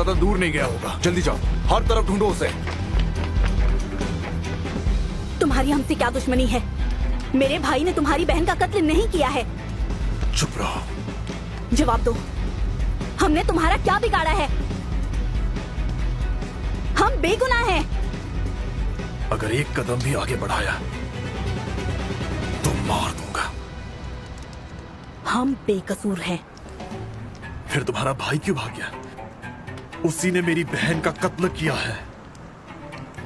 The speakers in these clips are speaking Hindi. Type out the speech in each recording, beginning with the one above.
ज्यादा दूर नहीं गया होगा। जल्दी जाओ, हर तरफ ढूंढो उसे। तुम्हारी हमसे क्या दुश्मनी है? मेरे भाई ने तुम्हारी बहन का कत्ल नहीं किया है। चुप रहो। जवाब दो, हमने तुम्हारा क्या बिगाड़ा है? हम बेगुनाह हैं। अगर एक कदम भी आगे बढ़ाया तो मार दूंगा। हम बेकसूर हैं। फिर तुम्हारा भाई क्यों भाग गया? उसी ने मेरी बहन का कत्ल किया है।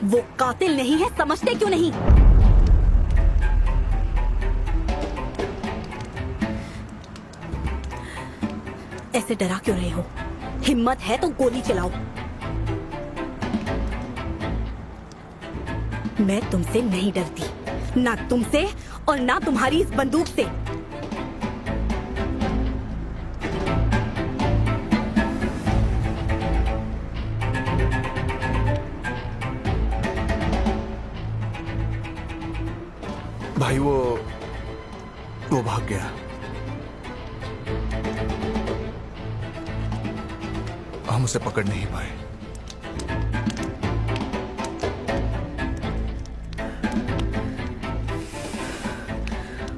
वो कातिल नहीं है, समझते क्यों नहीं? ऐसे डरा क्यों रहे हो? हिम्मत है तो गोली चलाओ। मैं तुमसे नहीं डरती, ना तुमसे और ना तुम्हारी इस बंदूक से। भाई वो भाग गया। हम उसे पकड़ नहीं पाए।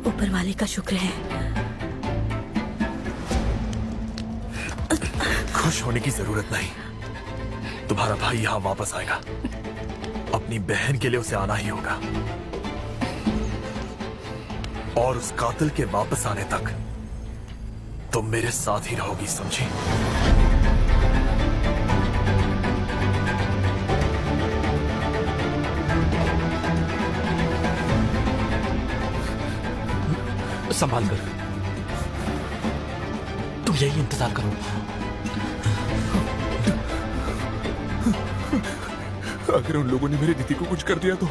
ऊपर वाले का शुक्र है। खुश होने की जरूरत नहीं। तुम्हारा भाई यहाँ वापस आएगा। अपनी बहन के लिए उसे आना ही होगा। और उस कातिल के वापस आने तक तुम मेरे साथ ही रहोगी, समझी? संभाल कर, तुम यही इंतजार करो। अगर उन लोगों ने मेरी दीदी को कुछ कर दिया तो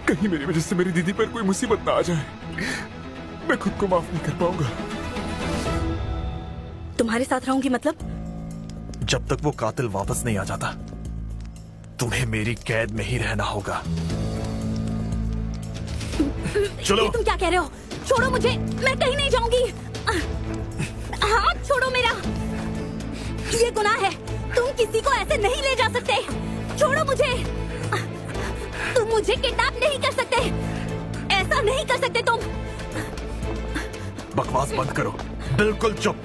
कहीं मेरी वजह से मेरी दीदी पर कोई मुसीबत ना आ जाए। मैं खुद को माफ नहीं कर पाऊंगा। तुम्हारे साथ रहूंगी मतलब? जब तक वो कातिल वापस नहीं आ जाता तुम्हें मेरी कैद में ही रहना होगा। चलो। ये तुम क्या कह रहे हो? छोड़ो मुझे, मैं कहीं नहीं जाऊंगी। हाथ छोड़ो मेरा, ये गुनाह है। तुम किसी को ऐसे नहीं ले जा सकते। छोड़ो मुझे। तुम मुझे किडनैप नहीं कर सकते। ऐसा नहीं कर सकते तुम। बकवास बंद करो, बिल्कुल चुप।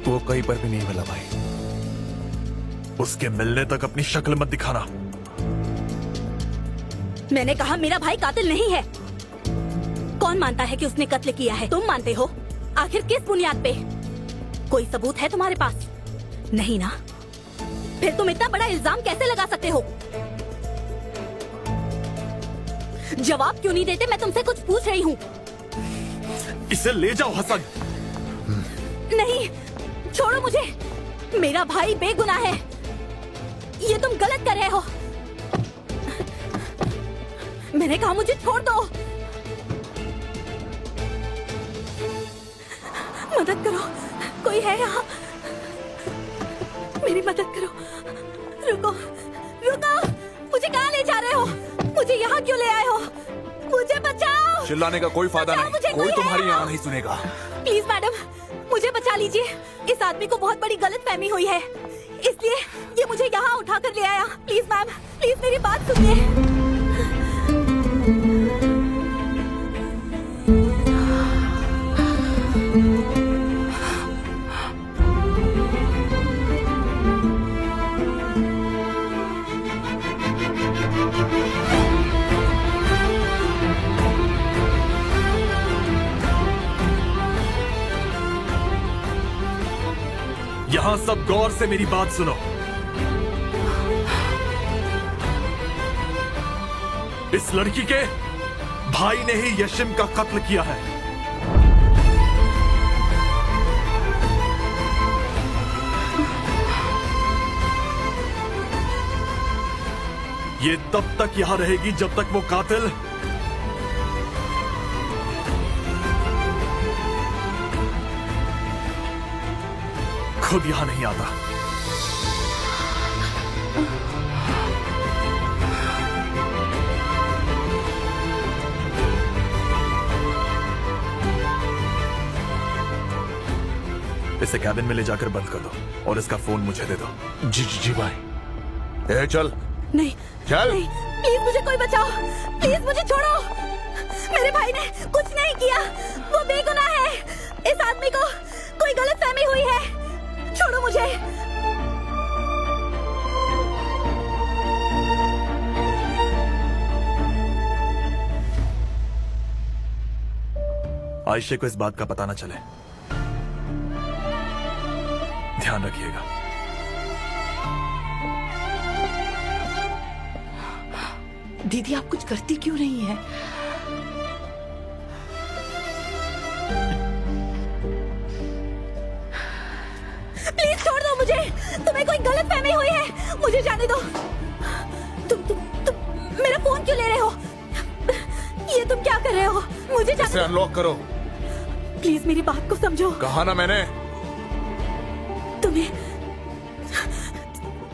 वो कहीं पर भी नहीं मिला भाई। उसके मिलने तक अपनी शक्ल मत दिखाना। मैंने कहा मेरा भाई कातिल नहीं है। कौन मानता है कि उसने कत्ल किया है? तुम मानते हो? आखिर किस बुनियाद पे? कोई सबूत है तुम्हारे पास? नहीं ना? फिर तुम इतना बड़ा इल्जाम कैसे लगा सकते हो? जवाब क्यों नहीं देते? मैं तुमसे कुछ पूछ रही हूँ। इसे ले जाओ हसन। नहीं, छोड़ो मुझे। मेरा भाई बेगुनाह है। ये तुम गलत कर रहे हो। मैंने कहा मुझे छोड़ दो। मदद करो, कोई है यहाँ? मेरी मदद करो। रुको, रुको। मुझे कहाँ ले जा रहे हो? मुझे यहाँ क्यों ले आए हो? मुझे बचाओ। चिल्लाने का कोई फायदा नहीं। कोई तुम्हारी यहाँ नहीं सुनेगा। प्लीज मैडम, मुझे बचा लीजिए। इस आदमी को बहुत बड़ी गलतफहमी हुई है, इसलिए ये मुझे यहाँ उठा कर ले आया। प्लीज मैम, प्लीज मेरी बात सुनिए। यहां सब गौर से मेरी बात सुनो। इस लड़की के भाई ने ही यशिम का कत्ल किया है। ये तब तक यहां रहेगी जब तक वो कातिल खुद यहां नहीं आता। इसे कैबिन में ले जाकर बंद कर दो और इसका फोन मुझे दे दो। जी भाई। ए चल नहीं चल। नहीं, प्लीज मुझे कोई बचाओ, प्लीज मुझे छोड़ो। मेरे भाई ने कुछ नहीं किया, वो बेगुनाह है। इस आदमी को कोई गलतफहमी हुई है, छोड़ो मुझे। आयशे को इस बात का पता न चले, ध्यान रखिएगा। दीदी आप कुछ करती क्यों नहीं है? प्लीज छोड़ दो मुझे, तुम्हें कोई गलतफहमी हुई है, मुझे जाने दो। तुम मेरा फोन क्यों ले रहे हो? ये तुम क्या कर रहे हो? मुझे जाने इसे दो। अनलॉक करो। प्लीज मेरी बात को समझो। कहा ना मैंने।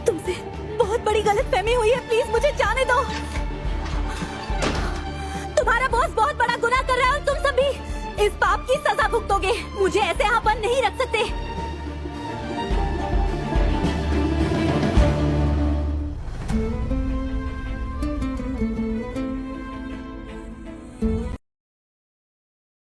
तुमसे बहुत बड़ी गलतफहमी हुई है, प्लीज मुझे जाने दो। तुम्हारा बॉस बहुत बड़ा गुनाह कर रहा है और तुम सब